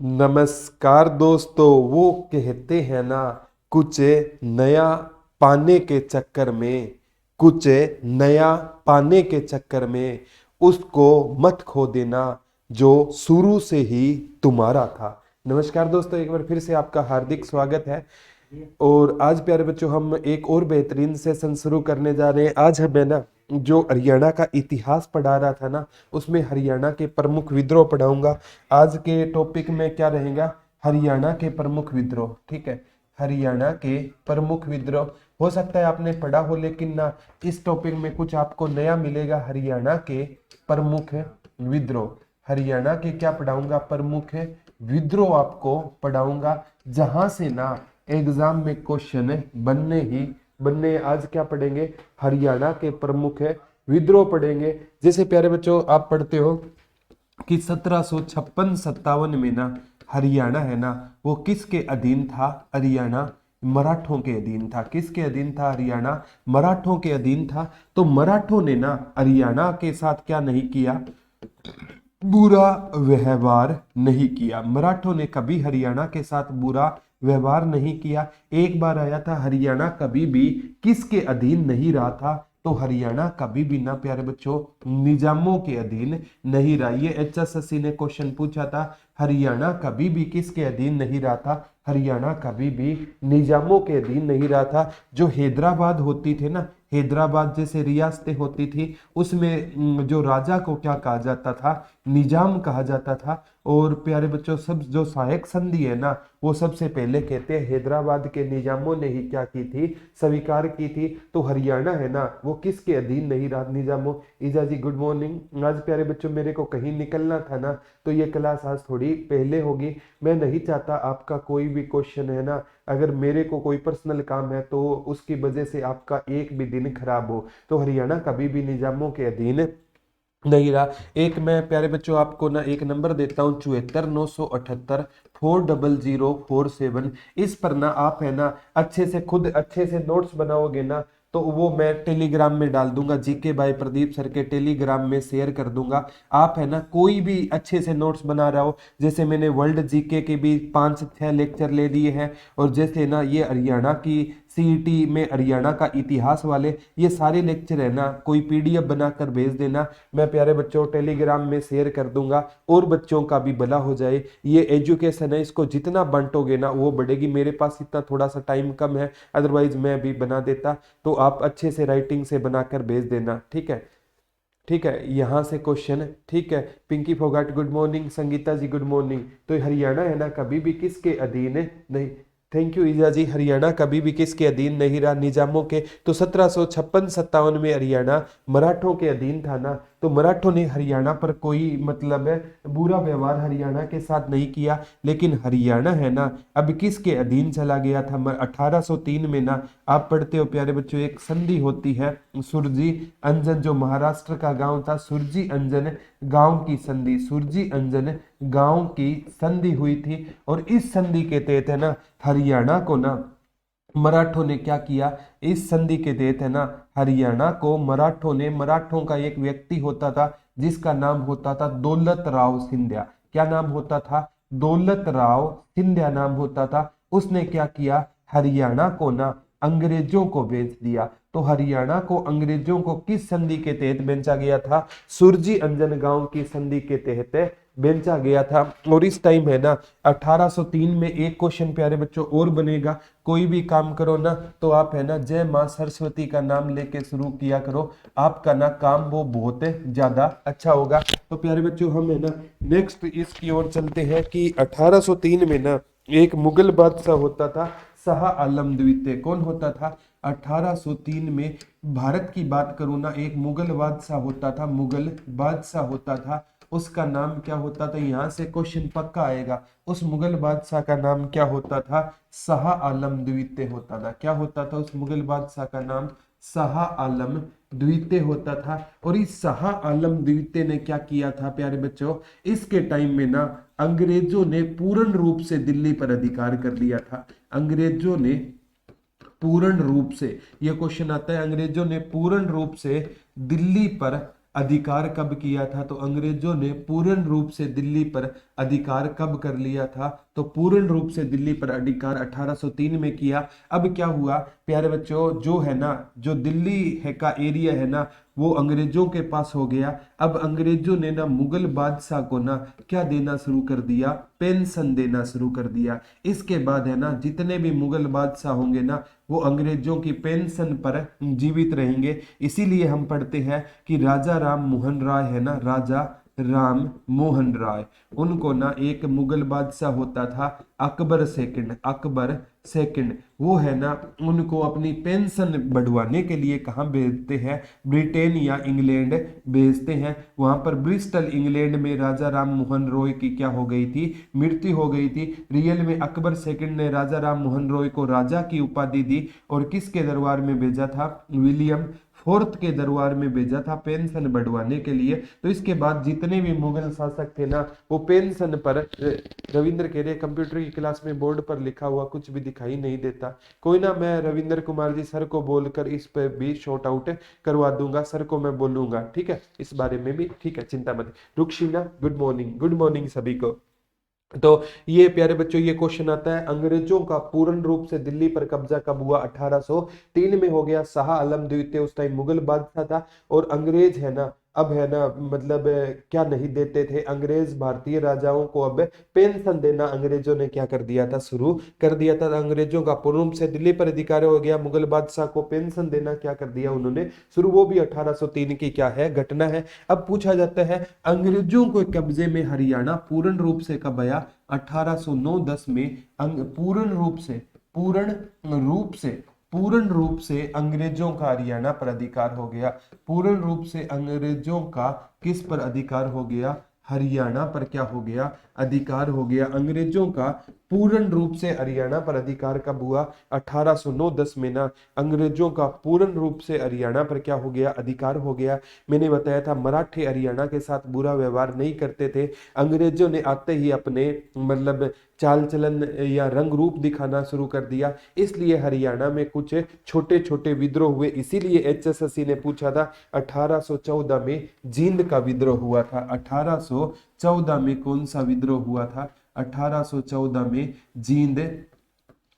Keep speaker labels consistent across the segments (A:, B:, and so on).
A: नमस्कार दोस्तों। वो कहते हैं ना, कुछ नया पाने के चक्कर में कुछ नया पाने के चक्कर में उसको मत खो देना जो शुरू से ही तुम्हारा था। नमस्कार दोस्तों, एक बार फिर से आपका हार्दिक स्वागत है। और आज प्यारे बच्चों, हम एक और बेहतरीन सेशन शुरू करने जा रहे हैं। आज हमें ना जो हरियाणा का इतिहास पढ़ा रहा था ना, उसमें हरियाणा के प्रमुख विद्रोह पढ़ाऊंगा। आज के टॉपिक में क्या रहेगा? हरियाणा के प्रमुख विद्रोह। ठीक है, हरियाणा के प्रमुख विद्रोह। हो सकता है आपने पढ़ा हो, लेकिन ना इस टॉपिक में कुछ आपको नया मिलेगा। हरियाणा के प्रमुख विद्रोह। हरियाणा के क्या पढ़ाऊंगा? प्रमुख विद्रोह आपको पढ़ाऊंगा, जहां से ना एग्जाम में क्वेश्चन बनने। आज क्या पढ़ेंगे? हरियाणा के प्रमुख विद्रोह पढ़ेंगे। जैसे प्यारे बच्चों, आप पढ़ते हो कि 1756-57 में ना हरियाणा है ना, वो किसके अधीन था? हरियाणा मराठों के अधीन था। किसके अधीन था? हरियाणा मराठों के अधीन था। तो मराठों ने ना हरियाणा के साथ क्या नहीं किया? बुरा व्यवहार नहीं किया। मराठों ने कभी हरियाणा के साथ बुरा व्यवहार नहीं किया। एक बार आया था, हरियाणा कभी भी किसके अधीन नहीं रहा था? तो हरियाणा कभी भी ना प्यारे बच्चों निजामों के अधीन नहीं रहा। ये HSSC ने क्वेश्चन पूछा था, हरियाणा कभी भी किसके अधीन नहीं रहा था? हरियाणा कभी भी निजामों के अधीन नहीं रहा था। जो हैदराबाद होती थी ना, हैदराबाद जैसे रियासतें होती थी, उसमें जो राजा को क्या कहा जाता था? निजाम कहा जाता था। और प्यारे बच्चों, सब जो सहायक संधि है ना, वो सबसे पहले कहते हैं हैदराबाद के निजामों ने ही क्या की थी? स्वीकार की थी। तो हरियाणा है ना, वो किसके अधीन नहीं रहा? निजामों। ईजा जी गुड मॉर्निंग। आज प्यारे बच्चों, मेरे को कहीं निकलना था ना, तो ये क्लास आज थोड़ी पहले होगी। मैं नहीं चाहता आपका कोई भी क्वेश्चन है ना, अगर मेरे को कोई पर्सनल काम है तो उसकी वजह से आपका एक भी दिन खराब हो। तो हरियाणा कभी भी निजामों के अधीन नहीं रहा। एक मैं प्यारे बच्चों आपको ना एक नंबर देता हूँ, 74-978-40047। इस पर ना आप है ना अच्छे से खुद अच्छे से नोट्स बनाओगे ना, तो वो मैं टेलीग्राम में डाल दूंगा। जीके बाय प्रदीप सर के टेलीग्राम में शेयर कर दूंगा। आप है ना कोई भी अच्छे से नोट्स बना रहा हो, जैसे मैंने वर्ल्ड जीके के भी 5-6 लेक्चर ले लिए हैं, और जैसे ना ये हरियाणा की सीईटी में हरियाणा का इतिहास वाले ये सारे लेक्चर है ना, कोई पीडीएफ बनाकर भेज देना। मैं प्यारे बच्चों टेलीग्राम में शेयर कर दूंगा, और बच्चों का भी भला हो जाए। ये एजुकेशन है, इसको जितना बांटोगे ना वो बढ़ेगी। मेरे पास इतना थोड़ा सा टाइम कम है, अदरवाइज मैं भी बना देता। तो आप अच्छे से राइटिंग से बनाकर भेज देना, ठीक है? ठीक है, यहाँ से क्वेश्चन। ठीक है, पिंकी फोगाट गुड मॉर्निंग, संगीता जी गुड मॉर्निंग। तो हरियाणा है ना कभी भी किसके अधीन नहीं। थैंक यू ईजा जी। हरियाणा कभी भी किसके अधीन नहीं रहा? निजामों के। तो 1756-57 में हरियाणा मराठों के अधीन था ना, तो मराठों ने हरियाणा पर कोई मतलब है बुरा व्यवहार हरियाणा के साथ नहीं किया। लेकिन हरियाणा है ना अब किसके अधीन चला गया था? 1803 में ना, आप पढ़ते हो प्यारे बच्चों, एक संधि होती है सुरजी अंजन, जो महाराष्ट्र का गांव था, सुरजी अंजन गांव की संधि। सुरजी अंजन गांव की संधि हुई थी। और इस संधि के तहत है ना हरियाणा को ना मराठों ने क्या किया? इस संधि के तहत है ना हरियाणा को मराठों का एक व्यक्ति होता था जिसका नाम होता था दौलत राव सिंधिया। क्या नाम होता था? दौलत राव सिंधिया नाम होता था। उसने क्या किया? हरियाणा को ना अंग्रेजों को बेच दिया। तो हरियाणा को अंग्रेजों को किस संधि के तहत बेचा गया था? सुरजी अंजन गांव की संधि के तहत बेचा गया था। और इस टाइम है ना 1803 में एक क्वेश्चन प्यारे बच्चों और बनेगा। कोई भी काम करो ना, तो आप है ना जय मां सरस्वती का नाम लेके शुरू किया करो, आपका ना काम वो बहुत ज्यादा अच्छा होगा। तो प्यारे बच्चों, हम है ना नेक्स्ट इसकी ओर चलते हैं कि 1803 में ना एक मुगल बादशाह होता था, शाह आलम द्वितीय। कौन होता था? 1803 में भारत की बात करूं ना, एक मुगल बादशाह होता था, मुगल बादशाह होता था। उसका नाम क्या होता था? यहाँ से क्वेश्चन पक्का आएगा। उस मुगल बादशाह का नाम क्या होता था? शाह आलम द्वितीय होता था। क्या होता था उस मुगल बादशाह का नाम? शाह आलम द्वितीय होता था। और इस शाह आलम द्वितीय ने क्या किया था प्यारे बच्चों? इसके टाइम में ना अंग्रेजों ने पूर्ण रूप से दिल्ली पर अधिकार कर लिया था। अंग्रेजों ने पूर्ण रूप से, यह क्वेश्चन आता है, अंग्रेजों ने पूर्ण रूप से दिल्ली पर अधिकार कब किया था, तो अंग्रेजों ने पूर्ण रूप से दिल्ली पर अधिकार कब कर लिया था, तो पूर्ण रूप से दिल्ली पर अधिकार 1803 में किया। अब क्या हुआ प्यारे बच्चों, जो है ना, जो दिल्ली है का एरिया है ना, वो अंग्रेजों के पास हो गया। अब अंग्रेजों ने ना मुगल बादशाह को ना क्या देना शुरू कर दिया, पेंशन देना शुरू कर दिया। इसके बाद है ना जितने भी मुगल बादशाह होंगे ना वो अंग्रेजों की पेंशन पर जीवित रहेंगे। इसीलिए हम पढ़ते हैं कि राजा राम मोहन राय है ना, राजा राम मोहन राय, उनको ना एक मुगल बादशाह होता था अकबर सेकंड, अकबर सेकंड, वो है ना उनको अपनी पेंशन बढ़वाने के लिए कहाँ भेजते हैं, ब्रिटेन या इंग्लैंड भेजते हैं। वहां पर ब्रिस्टल इंग्लैंड में राजा राम मोहन रॉय की क्या हो गई थी, मृत्यु हो गई थी। रियल में अकबर सेकंड ने राजा राम मोहन रॉय को राजा की उपाधि दी और किसके दरबार में भेजा था, विलियम फोर्थ के दरबार में भेजा था पेंशन बढ़वाने के लिए। तो इसके बाद जितने भी मुगल शासक थे ना वो पेंशन पर, रविंद्र कह रहे कंप्यूटर की क्लास में बोर्ड पर लिखा हुआ कुछ भी दिखाई नहीं देता, कोई ना, मैं रविंद्र कुमार जी सर को बोलकर इस पे भी शॉर्ट आउट करवा दूंगा, सर को मैं बोलूंगा, ठीक है, इस बारे में भी, ठीक है, चिंता मत। रुकशीना गुड मॉर्निंग, गुड मॉर्निंग सभी को। तो ये प्यारे बच्चों ये क्वेश्चन आता है, अंग्रेजों का पूर्ण रूप से दिल्ली पर कब्जा कब हुआ, 1803 में हो गया। शाह आलम द्वितीय उस टाइम मुगल बादशाह था और अंग्रेज है ना, अब है ना मतलब क्या नहीं देते थे अंग्रेज भारतीय राजाओं को, अब पेंशन देना अंग्रेजों ने क्या कर दिया था, शुरू कर दिया था। अंग्रेजों का पूर्ण रूप से दिल्ली पर अधिकार हो गया, मुगल बादशाह को पेंशन देना क्या कर दिया उन्होंने शुरू, वो भी 1803 की क्या है, घटना है। अब पूछा जाता है अंग्रेजों के कब्जे में हरियाणा पूर्ण रूप से कब आया, 1809-10 में पूर्ण रूप से, पूर्ण रूप से अंग्रेजों का हरियाणा पर अधिकार हो गया। पूर्ण रूप से अंग्रेजों का किस पर अधिकार हो गया, हरियाणा पर क्या हो गया, अधिकार हो गया। अंग्रेजों का पूर्ण रूप से हरियाणा पर अधिकार कब हुआ, 1809-10 में ना अंग्रेजों का पूर्ण रूप से हरियाणा पर क्या हो गया, अधिकार हो गया। मैंने बताया था मराठे हरियाणा के साथ बुरा व्यवहार नहीं करते थे, अंग्रेजों ने आते ही अपने मतलब चाल चलन या रंग रूप दिखाना शुरू कर दिया, इसलिए हरियाणा में कुछ छोटे छोटे विद्रोह हुए। इसीलिए एचएसएससी ने पूछा था 1814 में जींद का विद्रोह हुआ था, 1814 में कौन सा विद्रोह हुआ था, 1814 में जींद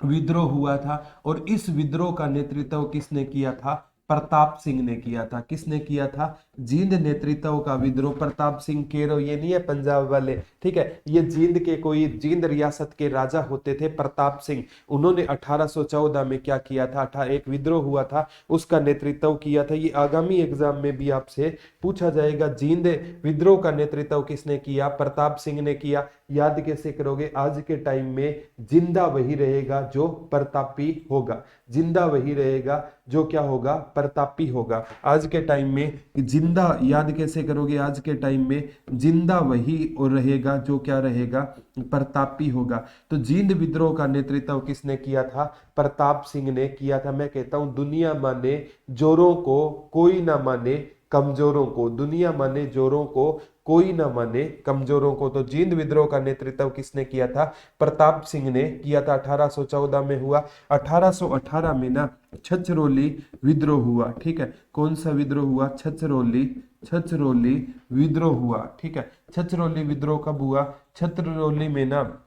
A: विद्रोह हुआ था। और इस विद्रोह का नेतृत्व किसने किया था, प्रताप सिंह ने किया था। किसने किया था, जींद नेतृत्व का विद्रोह प्रताप सिंह केरो, ये नहीं है पंजाब वाले, ठीक है, ये जींद के कोई जींद रियासत के राजा होते थे प्रताप सिंह, उन्होंने 1814 में क्या किया था, एक विद्रोह हुआ था उसका नेतृत्व किया था। ये आगामी एग्जाम में भी आपसे पूछा जाएगा, जींद विद्रोह का नेतृत्व किसने किया, प्रताप सिंह ने किया। याद कैसे करोगे, आज के टाइम में जिंदा वही रहेगा जो प्रतापी होगा, जिंदा वही रहेगा जो क्या होगा, प्रतापी होगा। आज के टाइम में जिंदा याद कैसे करोगे, आज के टाइम में जिंदा वही और रहेगा जो क्या रहेगा, प्रतापी होगा। तो जींद विद्रोह का नेतृत्व किसने किया था, प्रताप सिंह ने किया था। मैं कहता हूं दुनिया माने जोरों को कोई ना माने कमजोरों को, दुनिया माने जोरों को कोई ना माने कमजोरों को। तो जींद विद्रोह का नेतृत्व किसने किया था, प्रताप सिंह ने किया था, 1814 में हुआ। 1818 में ना छछरौली विद्रोह हुआ, ठीक है, कौन सा विद्रोह हुआ, छछरौली विद्रोह हुआ, ठीक है। छछरौली विद्रोह कब हुआ, छछरौली में ना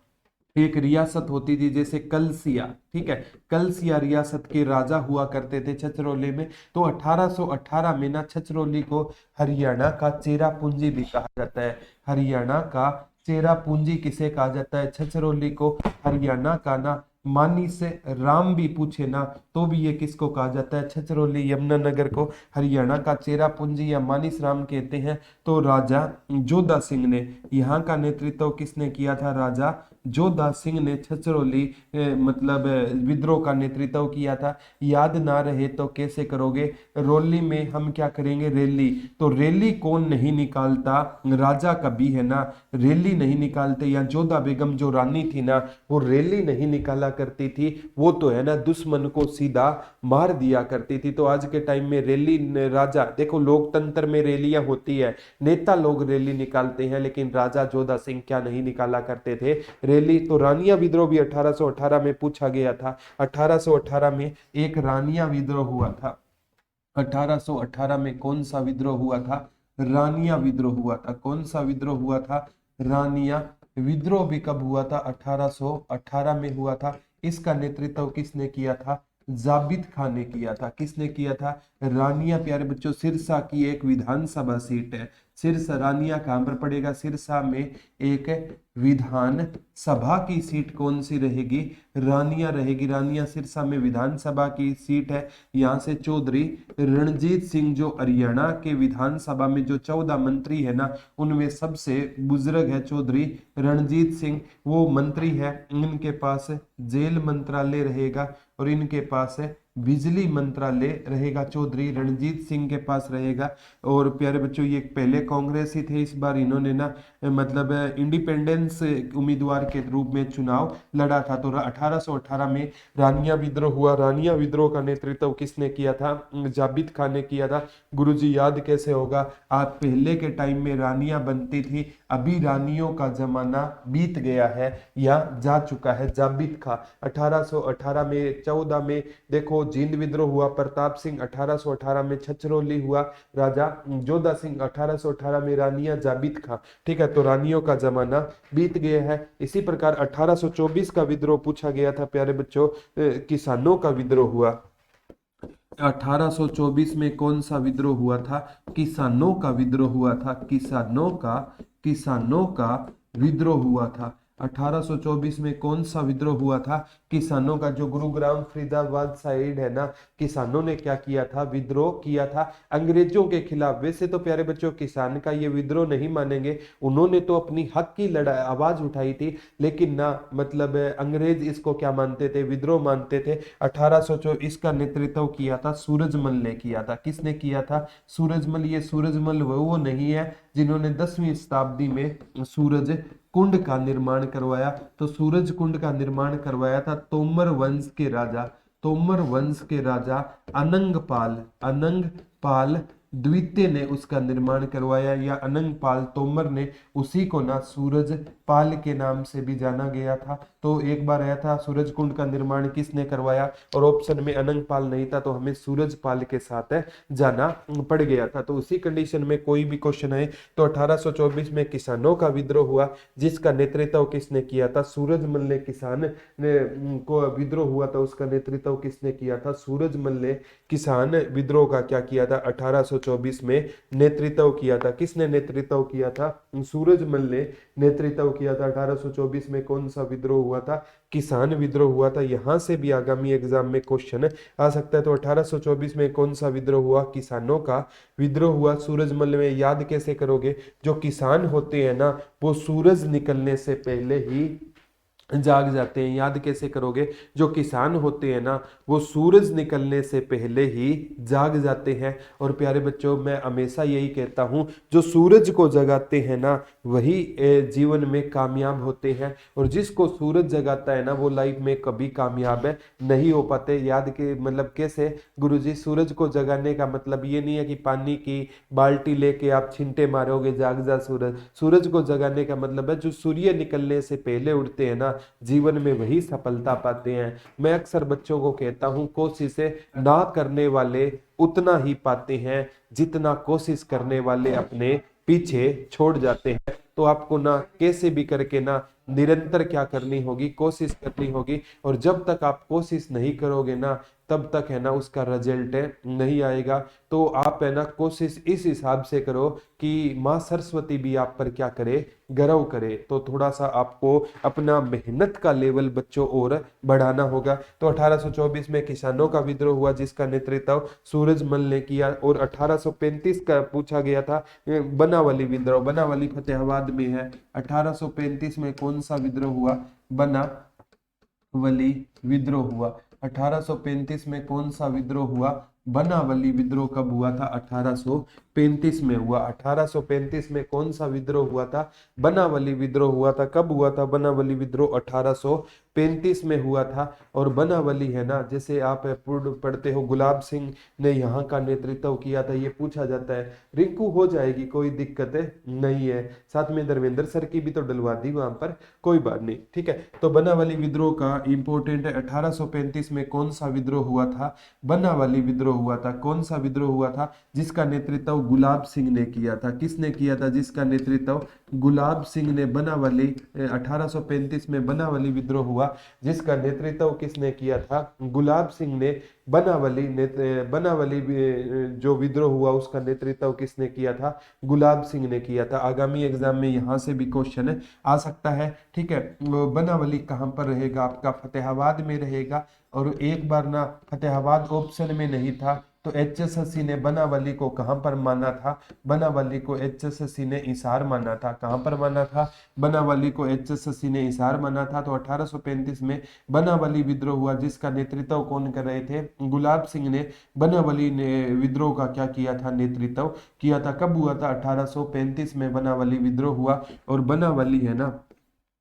A: एक रियासत होती थी जैसे कलसिया, ठीक है, कलसिया रियासत के राजा हुआ करते थे छछरौली में। तो 1818 में ना छछरौली को हरियाणा का चेरापूंजी भी कहा जाता है। हरियाणा का चेरापूंजी किसे कहा जाता है, छछरौली को हरियाणा का ना मानी से राम भी पूछे ना तो भी ये किसको कहा जाता है, छछरौली यमुनानगर को हरियाणा का चेरापूंजी या मानिस राम कहते हैं। तो राजा जोधा सिंह ने, यहाँ का नेतृत्व किसने किया था, राजा जोधा सिंह ने छछरौली मतलब विद्रोह का नेतृत्व किया था। याद ना रहे तो कैसे करोगे, रौली में हम क्या करेंगे, रैली। तो रैली कौन नहीं निकालता, राजा कभी है ना रैली नहीं निकालते, या जोधा बेगम जो रानी थी ना वो रैली नहीं निकाला करती थी, वो तो है ना दुश्मन को सीधा मार दिया करती थी। तो आज के टाइम में रैली, राजा देखो लोकतंत्र में रैलियां होती है, नेता लोग रैली निकालते हैं, लेकिन राजा जोधा सिंह क्या नहीं निकाला करते थे, रैली। तो रानिया विद्रोह भी 1818 में पूछा गया था। 1818 में एक रानिया विद्रोह हुआ था। 1818 में कौन सा विद्रोह हुआ था, रानिया विद्रोह हुआ था। कौन सा विद्रोह हुआ था? रानिया विद्रोह भी कब हुआ था? 1818 में हुआ था। इसका नेतृत्व किसने किया था? जाबित खान ने किया था। किसने किया था? रानिया प्यारे बच्चों सिरसा की एक विधानसभा सीट है। सिरसा, रानिया कहाँ पर पड़ेगा? सिरसा में एक विधान सभा की सीट कौन सी रहेगी? रानिया रहेगी। रानिया सिरसा में विधानसभा की सीट है। यहाँ से चौधरी रणजीत सिंह जो हरियाणा के विधानसभा में जो 14 मंत्री है ना, उनमें सबसे बुजुर्ग है चौधरी रणजीत सिंह, वो मंत्री है। इनके पास जेल मंत्रालय रहेगा और इनके पास बिजली मंत्रालय रहेगा। चौधरी रणजीत सिंह के पास रहेगा। और प्यारे बच्चों ये पहले कांग्रेसी थे, इस बार इन्होंने ना मतलब इंडिपेंडेंस उम्मीदवार के रूप में चुनाव लड़ा था। तो 1818 में रानिया विद्रोह हुआ। रानिया विद्रोह का नेतृत्व किसने किया था? जाबित खान ने किया था। गुरुजी याद कैसे होगा? आप पहले के टाइम में रानियां बनती थी, अभी रानियों का जमाना बीत गया है या जा चुका है। जाबित खान 1818 में 14 में देखो जींद विद्रोह हुआ। प्रताप सिंह 1818 में छछरौली हुआ। राजा जोधा सिंह 1818 में। रानिया जाबित खान। ठीक है, तो रानियों का जमाना बीत गया है। इसी प्रकार 1824 का विद्रोह पूछा गया था प्यारे बच्चों, किसानों का विद्रोह हुआ। 1824 में कौन सा विद्रोह हुआ था? किसानों का विद्रोह हुआ था। किसानों का विद्रोह हुआ था। 1824 में कौन सा विद्रोह हुआ था? किसानों का। जो गुरुग्राम फरीदाबाद साइड है ना, किसानों ने क्या किया था? विद्रोह किया था अंग्रेजों के खिलाफ। वैसे तो प्यारे बच्चों किसान का ये विद्रोह नहीं मानेंगे, उन्होंने तो अपनी हक की लड़ाई आवाज उठाई थी, लेकिन ना मतलब अंग्रेज इसको क्या मानते थे? विद्रोह मानते थे। 1824 का नेतृत्व किया था सूरजमल ने किया था। किसने किया था? सूरजमल। ये सूरजमल वो नहीं है जिन्होंने 10वीं शताब्दी में सूरज कुंड का निर्माण करवाया। तो सूरज कुंड का निर्माण करवाया था तोमर वंश के राजा अनंगपाल द्वितीय ने उसका निर्माण करवाया, या अनंगपाल तोमर ने। उसी को ना सूरज पाल के नाम से भी जाना गया था। तो एक बार आया था सूरज कुंड का निर्माण किसने करवाया, और ऑप्शन में अनंगपाल नहीं था, तो हमें सूरज पाल के साथ जाना पड़ गया था। तो उसी कंडीशन में कोई भी क्वेश्चन है तो 1824 में किसानों का विद्रोह हुआ, जिसका नेतृत्व किसने किया था? सूरजमल ने। किसान ने को विद्रोह हुआ था, उसका नेतृत्व किसने किया था? सूरजमल ने किसान विद्रोह का क्या किया था? 1824 में नेतृत्व किया था। किसने नेतृत्व किया था? सूरजमल ने नेतृत्व किया था। 1824 में कौन सा विद्रोह हुआ था? किसान विद्रोह हुआ था। यहां से भी आगामी एग्जाम में क्वेश्चन आ सकता है। तो 1824 में कौन सा विद्रोह हुआ? किसानों का विद्रोह हुआ। सूरजमल में याद कैसे करोगे? जो किसान होते हैं ना, वो सूरज निकलने से पहले ही जाग जाते हैं। याद कैसे करोगे? जो किसान होते हैं ना, वो सूरज निकलने से पहले ही जाग जाते हैं। और प्यारे बच्चों मैं हमेशा यही कहता हूं, जो सूरज को जगाते हैं ना, वही जीवन में कामयाब होते हैं। और जिसको सूरज जगाता है ना, वो लाइफ में कभी कामयाब नहीं हो पाते। याद के मतलब कैसे? गुरुजी सूरज को जगाने का मतलब ये नहीं है कि पानी की बाल्टी लेके आप छींटे मारोगे जाग जा सूरज। सूरज को जगाने का मतलब है जो सूर्य निकलने से पहले उठते हैं ना, जीवन में वही सफलता पाते हैं। मैं अक्सर बच्चों को कहता हूं, कोशिश ना करने वाले उतना ही पाते हैं जितना कोशिश करने वाले अपने पीछे छोड़ जाते हैं। तो आपको ना कैसे भी करके ना निरंतर क्या करनी होगी? कोशिश करनी होगी। और जब तक आप कोशिश नहीं करोगे ना, तब तक है ना उसका रिजल्ट नहीं आएगा। तो आप है ना कोशिश इस हिसाब से करो कि माँ सरस्वती भी आप पर क्या करे? गर्व करे। तो थोड़ा सा आपको अपना मेहनत का लेवल बच्चों और बढ़ाना होगा। तो 1824 में किसानों का विद्रोह हुआ, जिसका नेतृत्व सूरजमल ने किया। और 1835 का पूछा गया था बनावली विद्रोह। बनावली फतेहाबाद में है। 1835 में कौन सा विद्रोह हुआ? बनावली विद्रोह हुआ। 1835 में कौन सा विद्रोह हुआ? बनावली विद्रोह कब हुआ था? 1835 में हुआ। 1835 में कौन सा विद्रोह हुआ था? बनावली विद्रोह हुआ था। कब हुआ था बनावली विद्रोह? 1835 में हुआ था। और बनावली है ना, जैसे आप पढ़ते हो गुलाब सिंह ने यहाँ का नेतृत्व किया था, ये पूछा जाता है। रिंकू हो जाएगी, कोई दिक्कत नहीं है। साथ में धर्मेंद्र सर की भी तो डलवा दी वहां पर, कोई बात नहीं। ठीक है, तो बनावली विद्रोह का इंपोर्टेंट है। 1835 में कौन सा विद्रोह हुआ था? बनावली विद्रोह हुआ था। कौन सा विद्रोह हुआ था? जिसका नेतृत्व गुलाब सिंह ने किया था। किसने किया था? जिसका नेतृत्व गुलाब सिंह ने बनावली 1835 में बनावली विद्रोह हुआ, जिसका नेतृत्व किसने किया था? गुलाब सिंह ने। बनावली जो विद्रोह हुआ उसका नेतृत्व किसने किया था? गुलाब सिंह ने किया था। आगामी एग्जाम में यहाँ से भी क्वेश्चन आ सकता है, ठीक है। बनावली कहाँ पर रहेगा? आपका फतेहाबाद में रहेगा। और एक बार ना फतेहाबाद ऑप्शन में नहीं था, तो एचएसएससी ने बनावली को कहां पर माना था? बनावली को एचएसएससी ने हिसार माना था। कहां पर माना था? बनावली को एचएसएससी ने हिसार माना था। तो 1835 में बनावली विद्रोह हुआ, जिसका नेतृत्व कौन कर रहे थे? गुलाब सिंह ने बनावली ने विद्रोह का क्या किया था? नेतृत्व किया था। कब हुआ था? 1835 में बनावली विद्रोह हुआ। और बनावली है ना,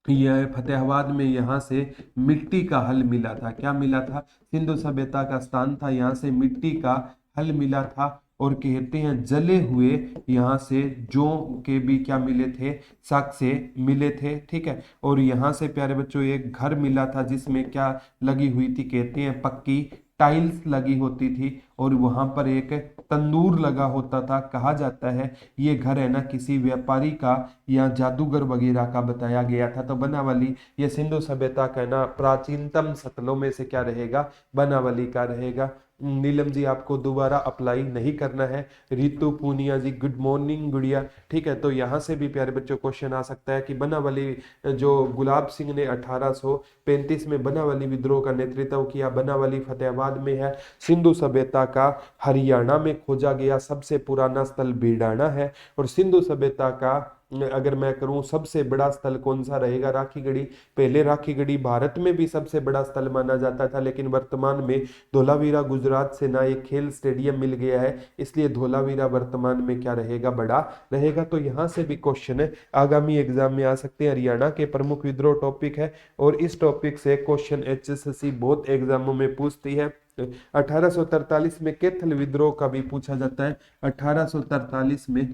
A: यह फतेहाबाद में यहाँ से मिट्टी का हल मिला था। क्या मिला था? सिंधु सभ्यता का स्थान था, यहाँ से मिट्टी का हल मिला था। और कहते हैं जले हुए यहाँ से जौ के भी क्या मिले थे? साक्ष्य मिले थे, ठीक है। और यहाँ से प्यारे बच्चों एक घर मिला था, जिसमें क्या लगी हुई थी? कहते हैं पक्की टाइल्स लगी होती थी, और वहां पर एक तंदूर लगा होता था। कहा जाता है ये घर है ना किसी व्यापारी का या जादूगर वगैरह का बताया गया था। तो बनावली ये सिंधु सभ्यता का ना प्राचीनतम स्थलों में से क्या रहेगा? बनावली का रहेगा। नीलम जी आपको दोबारा अप्लाई नहीं करना है। रितु पूनिया जी गुड मॉर्निंग गुड़िया, ठीक है। तो यहाँ से भी प्यारे बच्चों क्वेश्चन आ सकता है कि बनावली जो गुलाब सिंह ने 1835 में बनावली विद्रोह का नेतृत्व किया, बनावली फतेहाबाद में है। सिंधु सभ्यता का हरियाणा में खोजा गया सबसे पुराना स्थल बीडाना है। और सिंधु सभ्यता का अगर मैं करूं सबसे बड़ा स्थल कौन सा रहेगा? राखीगढ़ी। पहले राखीगढ़ी भारत में भी सबसे बड़ा स्थल माना जाता था, लेकिन वर्तमान में धोलावीरा गुजरात से ना एक खेल स्टेडियम मिल गया है, इसलिए धोलावीरा वर्तमान में क्या रहेगा? बड़ा रहेगा। तो यहाँ से भी क्वेश्चन है आगामी एग्जाम में आ सकते हैं। हरियाणा के प्रमुख विद्रोह टॉपिक है, और इस टॉपिक से क्वेश्चन एचएसएससी बहुत एग्जामों में पूछती है। 1843 में कैथल विद्रोह का भी पूछा जाता है। 1843 में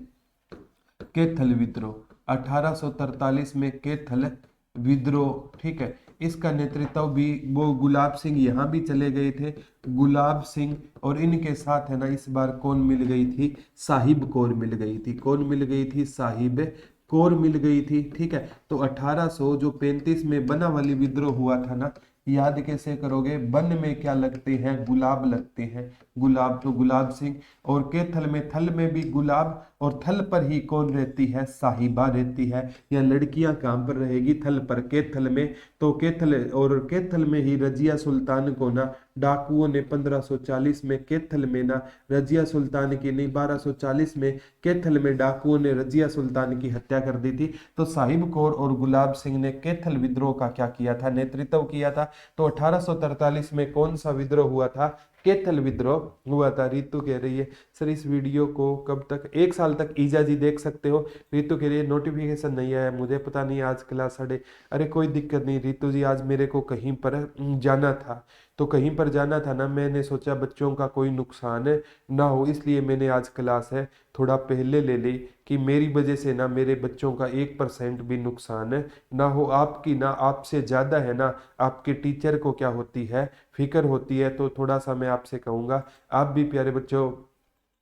A: कैथल विद्रोह, 1843 में कैथल विद्रोह, ठीक है। इसका नेतृत्व भी वो गुलाब सिंह यहाँ भी चले गए थे, गुलाब सिंह। और इनके साथ है ना इस बार कौन मिल गई थी? साहिब कौर मिल गई थी। कौन मिल गई थी? साहिब कौर मिल गई थी, ठीक है। तो 1835 में बनावली विद्रोह हुआ था ना, याद कैसे करोगे? बन में क्या लगते हैं? गुलाब लगते हैं, गुलाब। तो गुलाब सिंह। और कैथल में, थल में भी गुलाब, और थल पर ही कौन रहती है? साहिबा रहती है। या लड़कियां कहां पर रहेगी? थल पर, कैथल में। तो कैथल, और कैथल में ही रजिया सुल्तान को ना डाकुओं ने 1540 में कैथल में ना रजिया सुल्तान की, नहीं 1240 में कैथल में डाकुओं ने रजिया सुल्तान की हत्या कर दी थी। तो साहिब कौर और गुलाब सिंह ने कैथल विद्रोह का क्या किया था? नेतृत्व किया था। तो 1843 में कौन सा विद्रोह हुआ था? कैथल विद्रोह हुआ था। रितु कह रही है सर इस वीडियो को कब तक? 1 साल तक ईजा जी देख सकते हो। रितु कह रही है नोटिफिकेशन नहीं आया मुझे, पता नहीं आज क्लास 8:30। अरे कोई दिक्कत नहीं रितु जी, आज मेरे को कहीं पर जाना था, तो कहीं पर जाना था ना, मैंने सोचा बच्चों का कोई नुकसान ना हो, इसलिए मैंने आज क्लास है थोड़ा पहले ले ली, कि मेरी वजह से ना मेरे बच्चों का 1% भी नुकसान ना हो। आपकी ना, आपसे ज़्यादा है ना आपके टीचर को क्या होती है? फिक्र होती है। तो थोड़ा सा मैं आपसे कहूँगा, आप भी प्यारे बच्चों,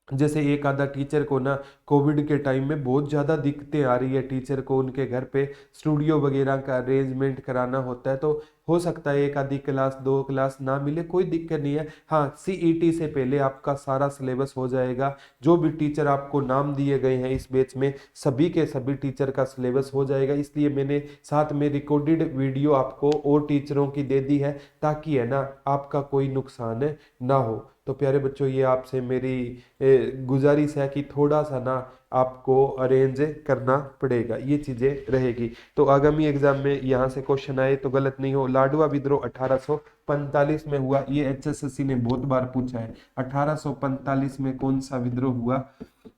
A: जैसे एक आधा टीचर को ना कोविड के टाइम में बहुत ज़्यादा दिक्कतें आ रही है, टीचर को उनके घर पे स्टूडियो वगैरह का अरेंजमेंट कराना होता है, तो हो सकता है एक आधी क्लास 2 क्लास ना मिले, कोई दिक्कत नहीं है। हाँ, सीईटी से पहले आपका सारा सिलेबस हो जाएगा। जो भी टीचर आपको नाम दिए गए हैं इस बैच में, सभी के सभी टीचर का सिलेबस हो जाएगा। इसलिए मैंने साथ में रिकॉर्डेड वीडियो आपको और टीचरों की दे दी है, ताकि है ना आपका कोई नुकसान ना हो। तो प्यारे बच्चों ये आपसे मेरी गुजारिश है कि थोड़ा सा ना आपको अरेंज करना पड़ेगा, ये चीज़ें रहेगी। तो आगामी एग्जाम में यहाँ से क्वेश्चन आए तो गलत नहीं हो। लाडवा विद्रोह 1845 में हुआ, ये एचएसएससी ने बहुत बार पूछा है। 1845 में कौन सा विद्रोह हुआ?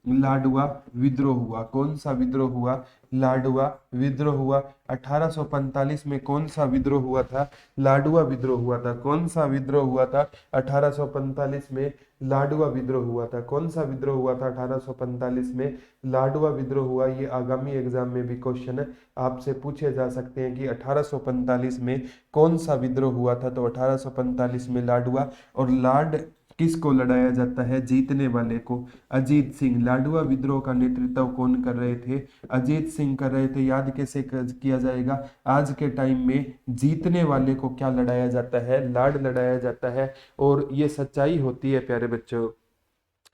A: लाडवा विद्रोह हुआ। कौन सा विद्रोह हुआ? लाडवा विद्रोह हुआ। 1845 में कौन सा विद्रोह हुआ था? लाडवा विद्रोह हुआ था। कौन सा विद्रोह हुआ था? 1845 में लाडवा विद्रोह हुआ था। कौन सा विद्रोह हुआ था? 1845 में लाडवा विद्रोह हुआ। ये आगामी एग्जाम में भी क्वेश्चन आपसे पूछे जा सकते हैं कि 1845 में कौन सा विद्रोह हुआ था। तो 1845 में लाडवा। और किसको लड़ाया जाता है? जीतने वाले को। अजीत सिंह। लाडवा विद्रोह का नेतृत्व कौन कर रहे थे? अजीत सिंह कर रहे थे। याद कैसे किया जाएगा? आज के टाइम में जीतने वाले को क्या लड़ाया जाता है? लाड लड़ाया जाता है। और ये सच्चाई होती है प्यारे बच्चों,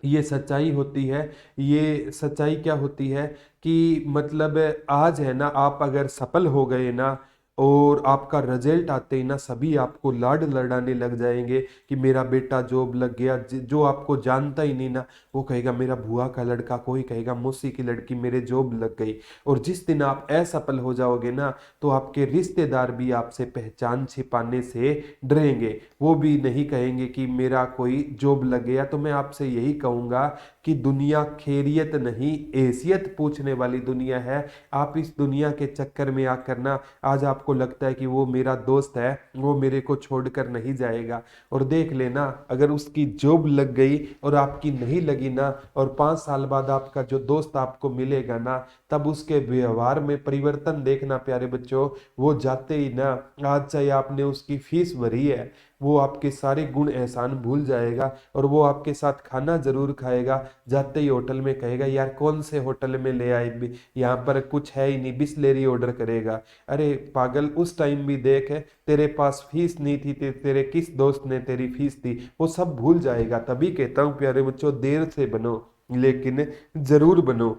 A: ये सच्चाई होती है। ये सच्चाई क्या होती है कि मतलब आज है ना, आप अगर सफल हो गए ना और आपका रिजल्ट आते ही ना सभी आपको लाड लड़ाने लग जाएंगे कि मेरा बेटा जॉब लग गया। जो आपको जानता ही नहीं ना वो कहेगा मेरा बुआ का लड़का, कोई कहेगा मौसी की लड़की मेरे जॉब लग गई। और जिस दिन आप असफल हो जाओगे ना तो आपके रिश्तेदार भी आपसे पहचान छिपाने से डरेंगे। वो भी नहीं कहेंगे कि मेरा कोई जॉब लग गया। तो मैं आपसे यही कहूंगा कि दुनिया खैरियत नहीं हैसियत पूछने वाली दुनिया है। आप इस दुनिया के चक्कर में आकर ना आज आपको लगता है कि वो मेरा दोस्त है, वो मेरे को छोड़कर नहीं जाएगा। और देख लेना अगर उसकी जॉब लग गई और आपकी नहीं लगी ना, और 5 साल बाद आपका जो दोस्त आपको मिलेगा ना तब उसके व्यवहार में परिवर्तन देखना प्यारे बच्चों। वो जाते ही ना, आज चाहे आपने उसकी फीस भरी है, वो आपके सारे गुण एहसान भूल जाएगा और वो आपके साथ खाना जरूर खाएगा। जाते ही होटल में कहेगा यार कौन से होटल में ले आए, यहाँ पर कुछ है ही नहीं, बिस्लेरी ऑर्डर करेगा। अरे पागल, उस टाइम भी देख है तेरे पास फीस नहीं थी, तेरे किस दोस्त ने तेरी फीस दी, वो सब भूल जाएगा। तभी कहता हूँ प्यारे बच्चों, देर से बनो लेकिन जरूर बनो।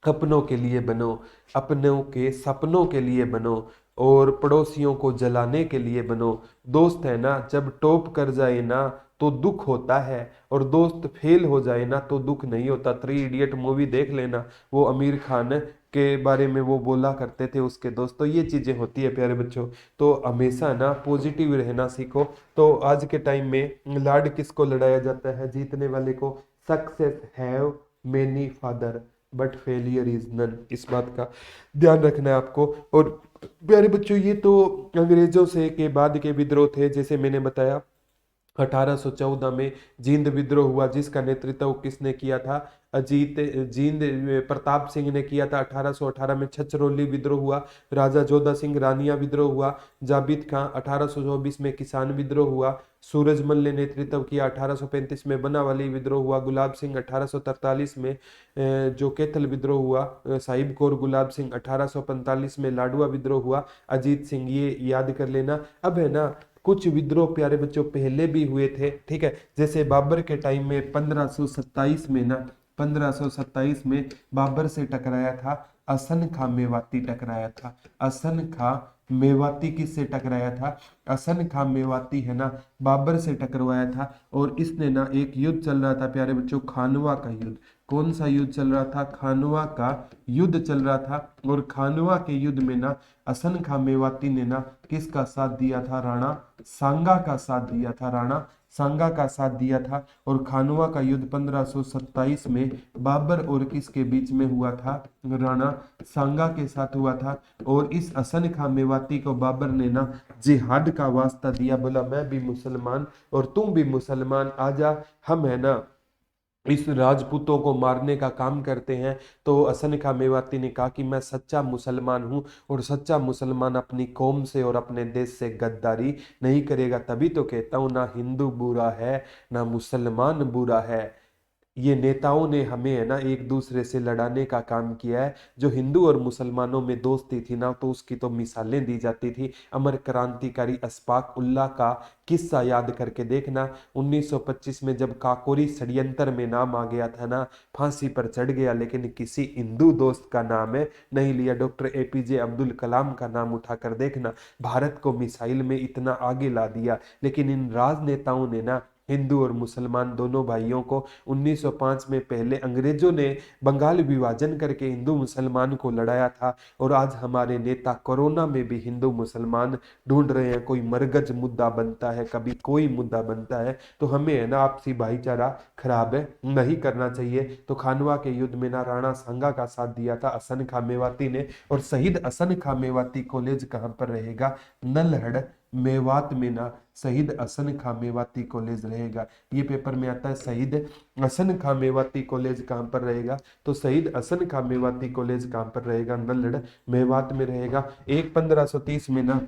A: अपनों के लिए बनो, अपनों के सपनों के लिए बनो और पड़ोसियों को जलाने के लिए बनो। दोस्त है ना जब टॉप कर जाए ना तो दुख होता है, और दोस्त फेल हो जाए ना तो दुख नहीं होता। 3 इडियट मूवी देख लेना, वो आमिर खान के बारे में वो बोला करते थे उसके दोस्त। तो ये चीजें होती है प्यारे बच्चों। तो हमेशा ना पॉजिटिव रहना सीखो। तो आज के टाइम में लाड किसको लड़ाया जाता है? जीतने वाले को। Success have many father but failure is none, इस बात का ध्यान रखना है आपको। और प्यारे बच्चों ये तो अंग्रेजों से के बाद के विद्रोह थे। जैसे मैंने बताया 1814 में जींद विद्रोह हुआ, जिसका नेतृत्व किसने किया था? अजीत जींद प्रताप सिंह ने किया था। 1818 में छछरौली विद्रोह हुआ, राजा जोधा सिंह रानिया विद्रोह हुआ। जाबित खां 1824 में किसान विद्रोह हुआ। सूरजमल ने नेतृत्व किया। 1835 में बनावाली विद्रोह हुआ। गुलाब सिंह 1843 में जो कैथल विद्रोह हुआ। साहिब कौर गुलाब सिंह 1845 में लाडवा विद्रोह हुआ। अजीत सिंह, ये याद कर लेना। अब है ना कुछ विद्रोह प्यारे बच्चों पहले भी हुए थे, ठीक है। जैसे बाबर के टाइम में 1527 में ना, 1527 में बाबर से टकराया था हसन खां मेवाती, टकराया था हसन खां मेवाती। किससे टकराया था? हसन खां मेवाती है ना बाबर से टकराया था। और इसने ना एक युद्ध चल रहा था प्यारे बच्चों, खानवा का युद्ध। कौन सा युद्ध चल रहा था? खानवा का युद्ध चल रहा था। और खानवा के युद्ध में ना हसन खां मेवाती ने ना किसका साथ दिया था? राणा सांगा का साथ दिया था। राणा सांगा का साथ दिया था। और खानवा का युद्ध 1527 में बाबर और किसके बीच में हुआ था? राणा सांगा के साथ हुआ था। और इस हसन खां मेवाती को बाबर ने ना जिहाद का वास्ता दिया, बोला मैं भी मुसलमान और तुम भी मुसलमान, आजा हम है ना इस राजपूतों को मारने का काम करते हैं। तो हसन खां मेवाती ने कहा कि मैं सच्चा मुसलमान हूं और सच्चा मुसलमान अपनी कौम से और अपने देश से गद्दारी नहीं करेगा। तभी तो कहता हूं ना हिंदू बुरा है ना मुसलमान बुरा है। ये नेताओं ने हमें है ना एक दूसरे से लड़ाने का काम किया है। जो हिंदू और मुसलमानों में दोस्ती थी ना तो उसकी तो मिसालें दी जाती थी। अमर क्रांतिकारी अशफाक उल्लाह का किस्सा याद करके देखना। 1925 में जब काकोरी षड्यंत्र में नाम आ गया था ना, फांसी पर चढ़ गया, लेकिन किसी हिंदू दोस्त का नाम है नहीं लिया। डॉक्टर एपीजे अब्दुल कलाम का नाम उठाकर देखना, भारत को मिसाइल में इतना आगे ला दिया। लेकिन इन राजनेताओं ने ना हिंदू और मुसलमान दोनों भाइयों को 1905 में पहले अंग्रेजों ने बंगाल विभाजन करके हिंदू मुसलमान को लड़ाया था। और आज हमारे नेता कोरोना में भी हिंदू मुसलमान ढूंढ रहे हैं। कोई मरगज मुद्दा बनता है, कभी कोई मुद्दा बनता है। तो हमें है ना आपसी भाईचारा खराब है नहीं करना चाहिए। तो खानवा के युद्ध में ना राणा सांगा का साथ दिया था हसन खां मेवाती ने। और शहीद हसन खां मेवाती कॉलेज कहाँ पर रहेगा? नलहड़ मेवात में ना शहीद हसन खां मेवाती कॉलेज रहेगा। ये पेपर में आता है शहीद हसन खां मेवाती कॉलेज कहाँ पर रहेगा? तो शहीद हसन खां मेवाती कॉलेज कहाँ पर रहेगा? नल्लड़ मेवात में रहेगा। 1530 में ना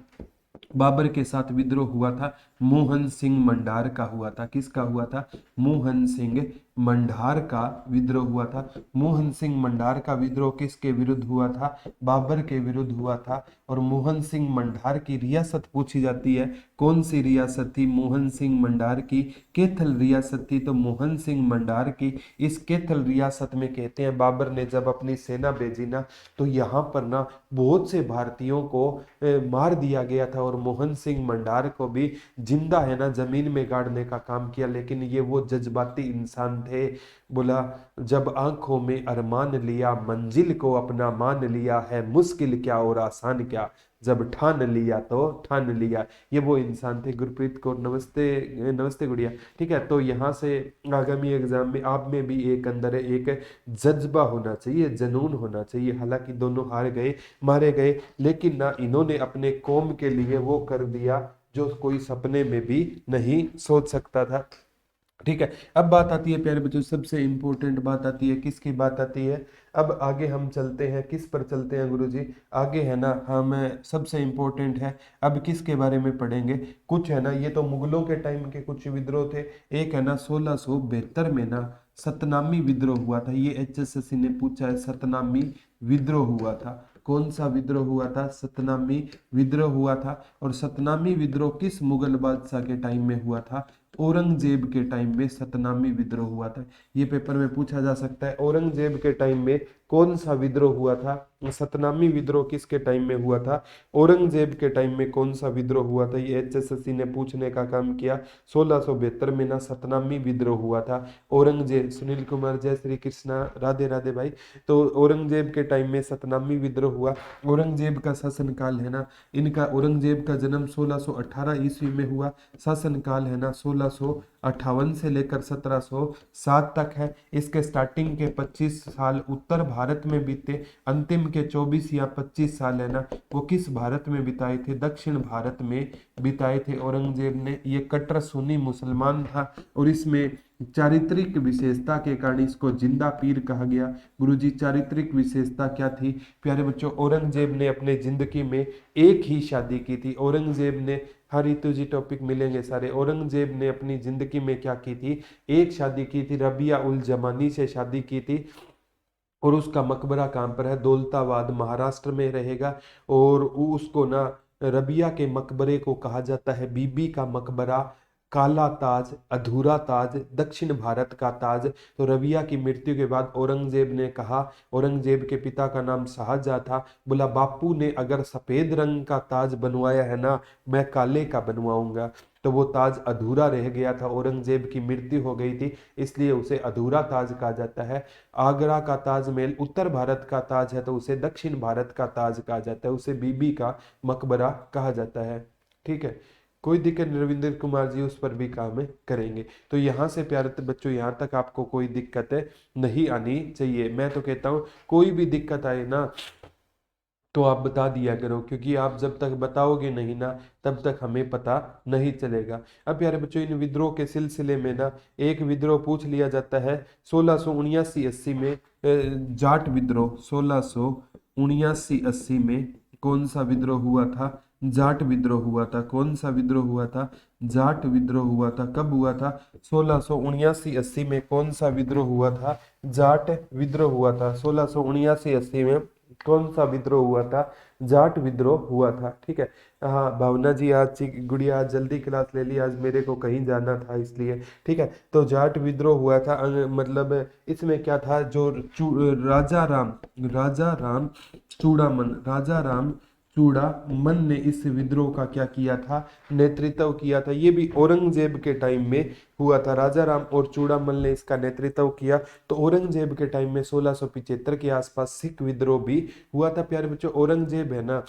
A: बाबर के साथ विद्रोह हुआ था, मोहन सिंह मंडार का हुआ था। किसका हुआ था? मोहन सिंह मंडार का विद्रोह हुआ था। मोहन सिंह मंडार का विद्रोह किसके विरुद्ध हुआ था? बाबर के विरुद्ध हुआ था। और मोहन सिंह मंडार की रियासत पूछी जाती है, कौन सी रियासत थी मोहन सिंह मंडार की? कैथल रियासत थी। तो मोहन सिंह मंडार की इस कैथल रियासत में कहते हैं बाबर ने जब अपनी सेना भेजी ना, तो यहाँ पर ना बहुत से भारतीयों को मार दिया गया था, और मोहन सिंह मंडार को भी जिंदा है ना जमीन में गाड़ने का काम किया। लेकिन ये वो जज्बाती इंसान थे, बोला जब आंखों में अरमान लिया, मंजिल को अपना मान लिया, है मुश्किल क्या और आसान क्या, जब ठान लिया तो ठान लिया। ये वो इंसान थे। गुरप्रीत कौर, नमस्ते। नमस्ते गुड़िया। ठीक है, तो यहाँ से आगामी एग्जाम में आप में भी एक अंदर एक जज्बा होना चाहिए, जनून होना चाहिए। हालांकि दोनों हार गए, मारे गए, लेकिन ना इन्होंने अपने कौम के लिए वो कर दिया जो कोई सपने में भी नहीं सोच सकता था। ठीक है, अब बात आती है प्यारे बच्चों, सबसे इंपॉर्टेंट बात आती है, किसकी बात आती है? अब आगे हम चलते हैं, किस पर चलते हैं गुरुजी? आगे है ना हम सबसे इंपॉर्टेंट है, अब किसके बारे में पढ़ेंगे? कुछ है ना, ये तो मुगलों के टाइम के कुछ विद्रोह थे। एक है ना 1672 में ना सतनामी विद्रोह हुआ था। ये HSSC ने पूछा है, सतनामी विद्रोह हुआ था। कौन सा विद्रोह हुआ था? सतनामी विद्रोह हुआ था। और सतनामी विद्रोह किस मुगल बादशाह के टाइम में हुआ था? औरंगजेब के टाइम में सतनामी विद्रोह हुआ था। ये पेपर में पूछा जा सकता है, औरंगजेब के टाइम में कौन सा विद्रोह हुआ था? सतनामी विद्रोह किसके टाइम में हुआ था? औरंगजेब के टाइम में कौन सा विद्रोह हुआ था? ये HSSC ने पूछने का काम किया। 1672 में ना सतनामी विद्रोह हुआ था। औरंगजेब, सुनील कुमार, जय श्री कृष्णा, राधे राधे भाई। तो औरंगजेब के टाइम में सतनामी विद्रोह हुआ। औरंगजेब का शासनकाल है ना, इनका औरंगजेब का जन्म 1618 ईस्वी में हुआ। शासनकाल है ना 1658 से लेकर 1707 तक है। इसके स्टार्टिंग के 25 साल उत्तर भारत में बीते, अंतिम के 24 या 25 साल है ना वो किस भारत में बिताए थे? दक्षिण भारत में बिताए थे औरंगजेब ने। ये कट्टर सुन्नी मुसलमान था, और इसमें चारित्रिक विशेषता के कारण इसको जिंदा पीर कहा गया। गुरुजी, चारित्रिक विशेषता क्या थी प्यारे बच्चों? औरंगजेब ने अपने जिंदगी में एक ही शादी की थी। औरंगजेब ने, हर ऋतु जी टॉपिक मिलेंगे सारे। औरंगजेब ने अपनी जिंदगी में क्या की थी? एक शादी की थी, रबिया उल जमानी से शादी की थी। और उसका मकबरा कहाँ पर है? दौलताबाद, महाराष्ट्र में रहेगा। और उसको ना रबिया के मकबरे को कहा जाता है बीबी का मकबरा, काला ताज, अधूरा ताज, दक्षिण भारत का ताज। तो रबिया की मृत्यु के बाद औरंगजेब ने कहा, औरंगजेब के पिता का नाम शाहजहां था, बोला बापू ने अगर सफेद रंग का ताज बनवाया है ना, मैं काले का बनवाऊंगा। तो वो ताज अधूरा रह गया था, औरंगजेब की मृत्यु हो गई थी, इसलिए उसे अधूरा ताज कहा जाता है। आगरा का ताजमहल उत्तर भारत का ताज है, तो उसे दक्षिण भारत का ताज कहा जाता है, उसे बीबी का मकबरा कहा जाता है। ठीक है, कोई दिक्कत नहीं, रविंद्र कुमार जी उस पर भी काम करेंगे। तो यहाँ से प्यारे बच्चों, यहाँ तक आपको कोई दिक्कत नहीं आनी चाहिए। मैं तो कहता हूँ कोई भी दिक्कत आए ना तो आप बता दिया करो, क्योंकि आप जब तक बताओगे नहीं ना तब तक हमें पता नहीं चलेगा। अब प्यारे बच्चों, इन विद्रोह के सिलसिले में ना एक विद्रोह पूछ लिया जाता है 1679-80 में, जाट विद्रोह। 1679-80 में कौन सा विद्रोह हुआ था? जाट विद्रोह हुआ था। कौन सा विद्रोह हुआ था? जाट विद्रोह हुआ था। कब हुआ था? 1679-80 में कौन सा विद्रोह हुआ था? जाट विद्रोह हुआ था। 1679-80 में कौन सा विद्रोह हुआ था? जाट विद्रोह हुआ था। ठीक है, हाँ भावना जी, आज गुड़िया आज जल्दी क्लास ले ली, आज मेरे को कहीं जाना था इसलिए। ठीक है, तो जाट विद्रोह हुआ था। मतलब इसमें क्या था, जो राजा राम चूड़ामन, राजा राम चूड़ामन ने इस विद्रोह का क्या किया था? नेतृत्व किया था। ये भी औरंगजेब के टाइम में हुआ था। राजा राम और चूड़ामल ने इसका नेतृत्व किया। तो औरंगजेब के टाइम में 1675 के आसपास सिख विद्रोह भी हुआ था। प्यारे बच्चों, औरंगजेब है ना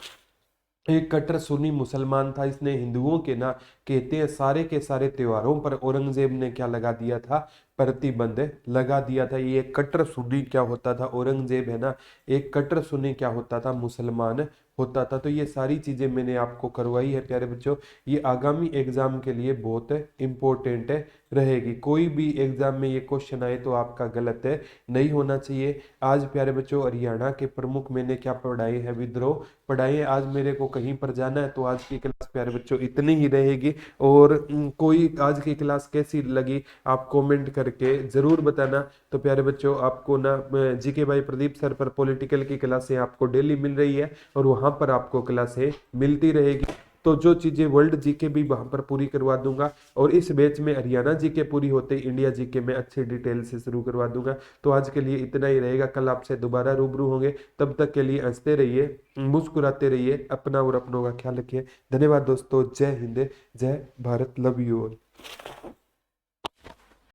A: एक कट्टर सुन्नी मुसलमान था। इसने हिंदुओं के ना कहते हैं सारे के सारे त्योहारों पर औरंगजेब ने क्या लगा दिया था? प्रतिबंध लगा दिया था। ये कट्टर सुन्नी क्या होता था? औरंगजेब है ना एक कट्टर सुन्नी क्या होता था? मुसलमान होता था। तो ये सारी चीजें मैंने आपको करवाई है प्यारे बच्चों। ये आगामी एग्जाम के लिए बहुत इंपॉर्टेंट रहेगी। कोई भी एग्जाम में ये क्वेश्चन आए तो आपका गलत नहीं होना चाहिए। आज प्यारे बच्चों हरियाणा के प्रमुख मैंने क्या पढ़ाए हैं, विद्रोह पढ़ाए हैं। आज मेरे को कहीं पर जाना है तो आज की क्लास प्यारे बच्चों इतनी ही रहेगी। और कोई आज की क्लास कैसी लगी आप कमेंट करके जरूर बताना। तो प्यारे बच्चों आपको ना जीके भाई प्रदीप सर पर पॉलिटिकल की क्लासें आपको डेली मिल रही है और वहां पर आपको क्लासें मिलती रहेगी। तो जो चीजें वर्ल्ड जीके भी वहां पर पूरी करवा दूंगा, और इस बैच में हरियाणा जीके पूरी होते ही इंडिया जीके में अच्छी डिटेल से शुरू करवा दूंगा। तो आज के लिए इतना ही रहेगा, कल आपसे दोबारा रूबरू होंगे। तब तक के लिए हंसते रहिए, मुस्कुराते रहिए, अपना और अपनों का ख्याल रखिए। धन्यवाद दोस्तों, जय हिंद, जय भारत, लव यू ऑल।